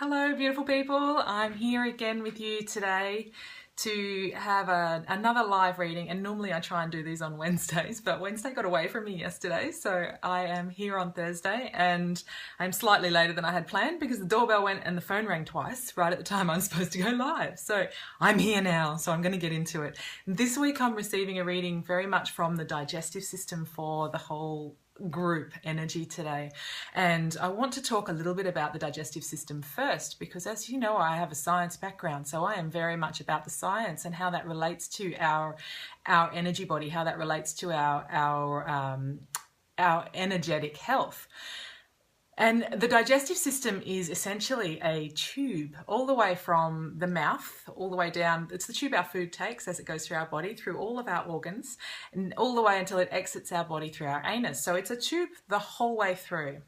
Hello beautiful people, I'm here again with you today to have another live reading, and normally I try and do these on Wednesdays, but Wednesday got away from me yesterday, so I am here on Thursday and I'm slightly later than I had planned because the doorbell went and the phone rang twice right at the time I was supposed to go live. So I'm here now, so I'm going to get into it. This week I'm receiving a reading very much from the digestive system for the whole group energy today, and I want to talk a little bit about the digestive system first because, as you know, I have a science background, so I am very much about the science and how that relates to our energy body, how that relates to our energetic health. And the digestive system is essentially a tube all the way from the mouth, all the way down. It's the tube our food takes as it goes through our body, through all of our organs, and all the way until it exits our body through our anus. So it's a tube the whole way through.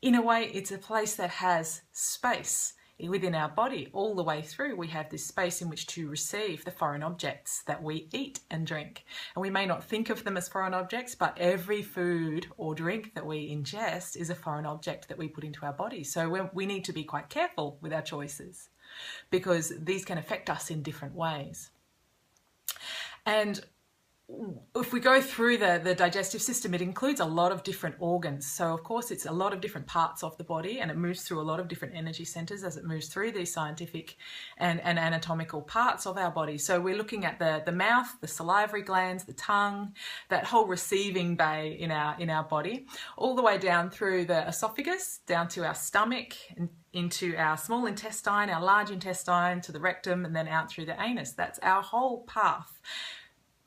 In a way, it's a place that has space within our body all the way through. We have this space in which to receive the foreign objects that we eat and drink. And we may not think of them as foreign objects, but every food or drink that we ingest is a foreign object that we put into our body. So we need to be quite careful with our choices because these can affect us in different ways. And if we go through the digestive system, it includes a lot of different organs. So of course it's a lot of different parts of the body, and it moves through a lot of different energy centers as it moves through these scientific and anatomical parts of our body. So we're looking at the mouth, the salivary glands, the tongue, that whole receiving bay in our body, all the way down through the esophagus, down to our stomach, and into our small intestine, our large intestine, to the rectum, and then out through the anus. That's our whole path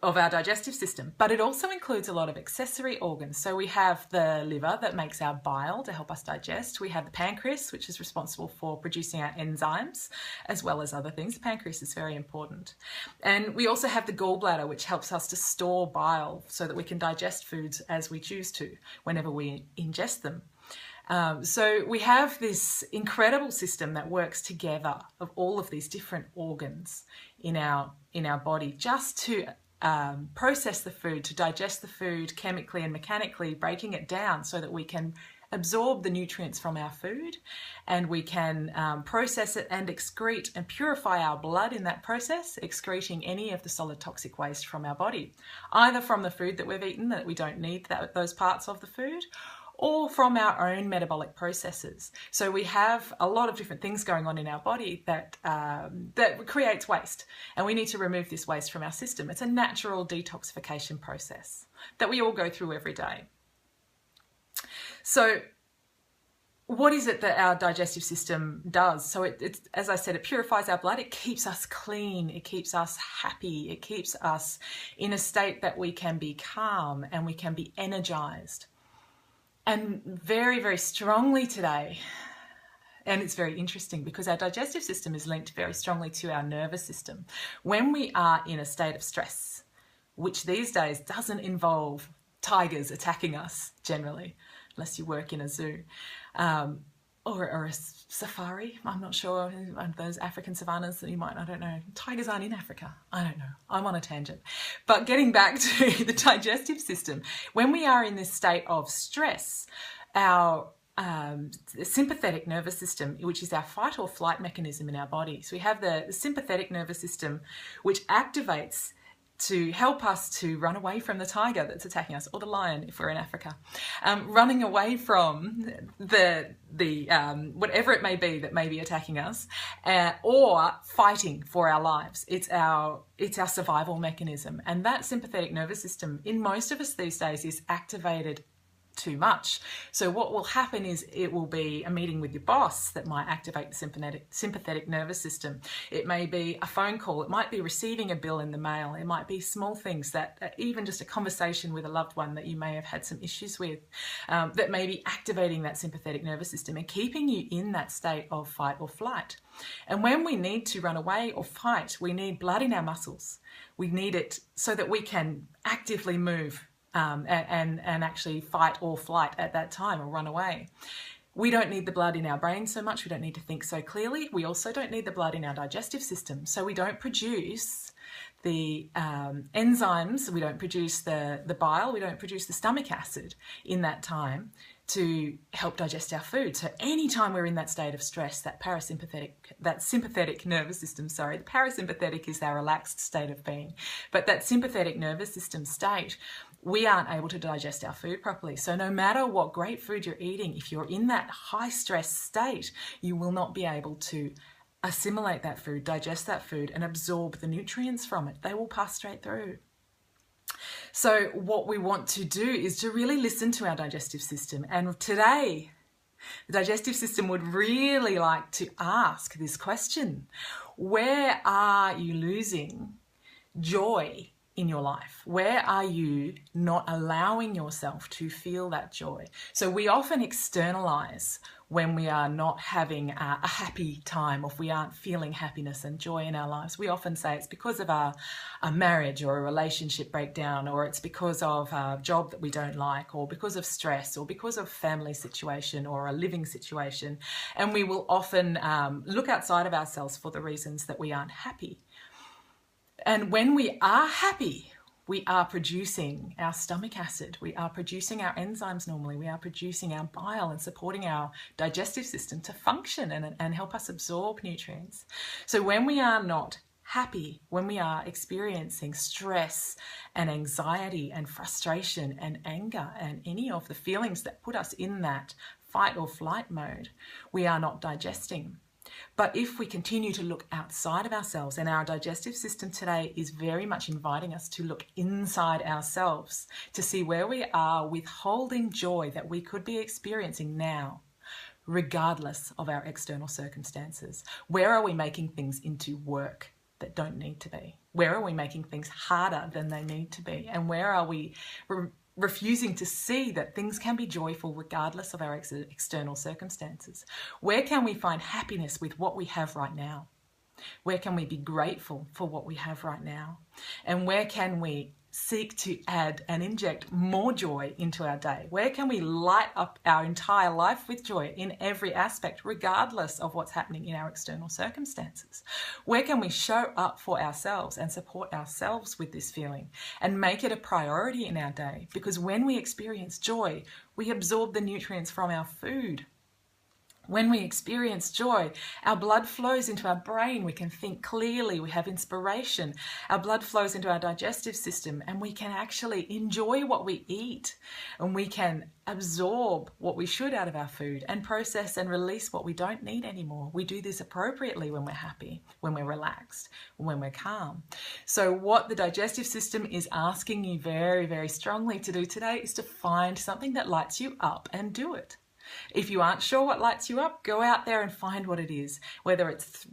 of our digestive system. But it also includes a lot of accessory organs. So we have the liver that makes our bile to help us digest. We have the pancreas, which is responsible for producing our enzymes, as well as other things. The pancreas is very important. And we also have the gallbladder, which helps us to store bile so that we can digest foods as we choose to, whenever we ingest them. So we have this incredible system that works together of all of these different organs in our body just to process the food, to digest the food chemically and mechanically, breaking it down so that we can absorb the nutrients from our food, and we can process it and excrete and purify our blood in that process, excreting any of the solid toxic waste from our body, either from the food that we've eaten that we don't need those parts of the food, or from our own metabolic processes. So we have a lot of different things going on in our body that creates waste, and we need to remove this waste from our system. It's a natural detoxification process that we all go through every day. So what is it that our digestive system does? So it's, as I said, it purifies our blood, it keeps us clean, it keeps us happy, it keeps us in a state that we can be calm and we can be energized. And very, very strongly today, and it's very interesting because our digestive system is linked very strongly to our nervous system. When we are in a state of stress, which these days doesn't involve tigers attacking us generally, unless you work in a zoo, or a safari. I'm not sure, those African savannas that you might, I don't know. Tigers aren't in Africa. I don't know. I'm on a tangent. But getting back to the digestive system, when we are in this state of stress, our sympathetic nervous system, which is our fight or flight mechanism in our body. So we have the sympathetic nervous system, which activates to help us to run away from the tiger that's attacking us, or the lion if we're in Africa, running away from the whatever it may be that may be attacking us, or fighting for our lives. It's our survival mechanism, and that sympathetic nervous system in most of us these days is activated too much. So what will happen is it will be a meeting with your boss that might activate the sympathetic nervous system. It may be a phone call. It might be receiving a bill in the mail. It might be small things that even just a conversation with a loved one that you may have had some issues with, that may be activating that sympathetic nervous system and keeping you in that state of fight or flight. And when we need to run away or fight, we need blood in our muscles. We need it so that we can actively move and actually fight or flight at that time or run away. We don't need the blood in our brain so much. We don't need to think so clearly. We also don't need the blood in our digestive system. So we don't produce the enzymes, we don't produce the bile, we don't produce the stomach acid in that time to help digest our food. So anytime we're in that state of stress, that sympathetic nervous system, the parasympathetic is our relaxed state of being, but that sympathetic nervous system state, we aren't able to digest our food properly. So no matter what great food you're eating, if you're in that high stress state, you will not be able to assimilate that food, digest that food, and absorb the nutrients from it. They will pass straight through. So what we want to do is to really listen to our digestive system. And today, the digestive system would really like to ask this question: where are you losing joy in your life? Where are you not allowing yourself to feel that joy? So we often externalize when we are not having a happy time, or if we aren't feeling happiness and joy in our lives. We often say it's because of a marriage or a relationship breakdown, or it's because of a job that we don't like, or because of stress, or because of family situation or a living situation. And we will often look outside of ourselves for the reasons that we aren't happy. And when we are happy, we are producing our stomach acid, we are producing our enzymes normally, we are producing our bile and supporting our digestive system to function and help us absorb nutrients. So when we are not happy, when we are experiencing stress and anxiety and frustration and anger and any of the feelings that put us in that fight or flight mode, we are not digesting. But if we continue to look outside of ourselves, and our digestive system today is very much inviting us to look inside ourselves to see where we are withholding joy that we could be experiencing now, regardless of our external circumstances. Where are we making things into work that don't need to be? Where are we making things harder than they need to be? And where are we refusing to see that things can be joyful regardless of our external circumstances? Where can we find happiness with what we have right now? Where can we be grateful for what we have right now? And where can we seek to add and inject more joy into our day? Where can we light up our entire life with joy in every aspect, regardless of what's happening in our external circumstances? Where can we show up for ourselves and support ourselves with this feeling and make it a priority in our day? Because when we experience joy, we absorb the nutrients from our food. When we experience joy, our blood flows into our brain. We can think clearly. We have inspiration. Our blood flows into our digestive system, and we can actually enjoy what we eat, and we can absorb what we should out of our food and process and release what we don't need anymore. We do this appropriately when we're happy, when we're relaxed, when we're calm. So what the digestive system is asking you very, very strongly to do today is to find something that lights you up and do it. If you aren't sure what lights you up, go out there and find what it is. Whether it's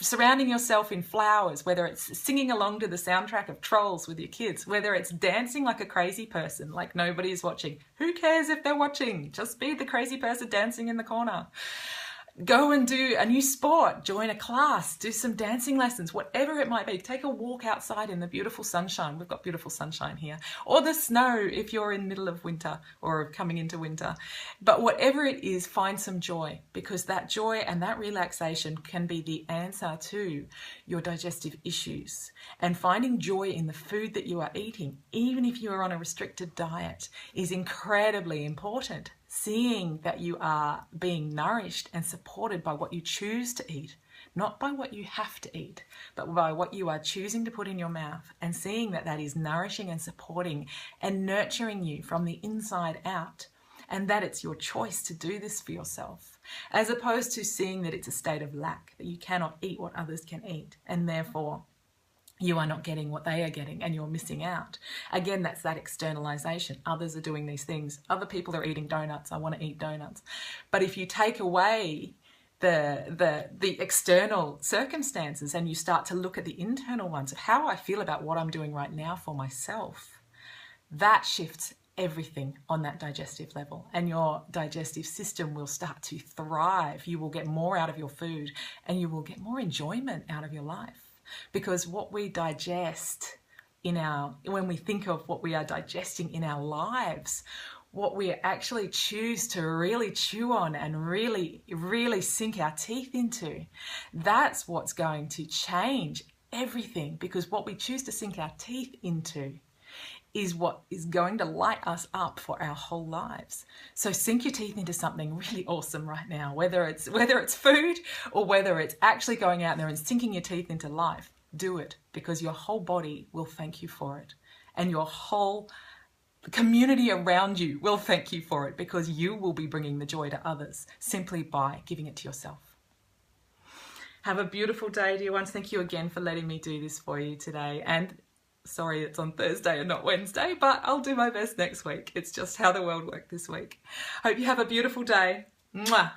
surrounding yourself in flowers, whether it's singing along to the soundtrack of Trolls with your kids, whether it's dancing like a crazy person, like nobody is watching. Who cares if they're watching? Just be the crazy person dancing in the corner. Go and do a new sport, join a class, do some dancing lessons, whatever it might be. Take a walk outside in the beautiful sunshine. We've got beautiful sunshine here. Or the snow if you're in the middle of winter or coming into winter. But whatever it is, find some joy, because that joy and that relaxation can be the answer to your digestive issues. And finding joy in the food that you are eating, even if you are on a restricted diet, is incredibly important. Seeing that you are being nourished and supported by what you choose to eat, not by what you have to eat, but by what you are choosing to put in your mouth, and seeing that that is nourishing and supporting and nurturing you from the inside out, and that it's your choice to do this for yourself, as opposed to seeing that it's a state of lack, that you cannot eat what others can eat, and therefore you are not getting what they are getting and you're missing out. Again, that's that externalization. Others are doing these things. Other people are eating donuts. I want to eat donuts. But if you take away the external circumstances and you start to look at the internal ones of how I feel about what I'm doing right now for myself, that shifts everything on that digestive level, and your digestive system will start to thrive. You will get more out of your food and you will get more enjoyment out of your life. Because what we digest when we think of what we are digesting in our lives, what we actually choose to really chew on and really, really sink our teeth into, that's what's going to change everything. Because what we choose to sink our teeth into is what is going to light us up for our whole lives. So sink your teeth into something really awesome right now, whether it's food or whether it's actually going out there and sinking your teeth into life. Do it, because your whole body will thank you for it, and your whole community around you will thank you for it, because you will be bringing the joy to others simply by giving it to yourself. Have a beautiful day, dear ones. Thank you again for letting me do this for you today. And sorry it's on Thursday and not Wednesday, but I'll do my best next week. It's just how the world worked this week. Hope you have a beautiful day. Mwah.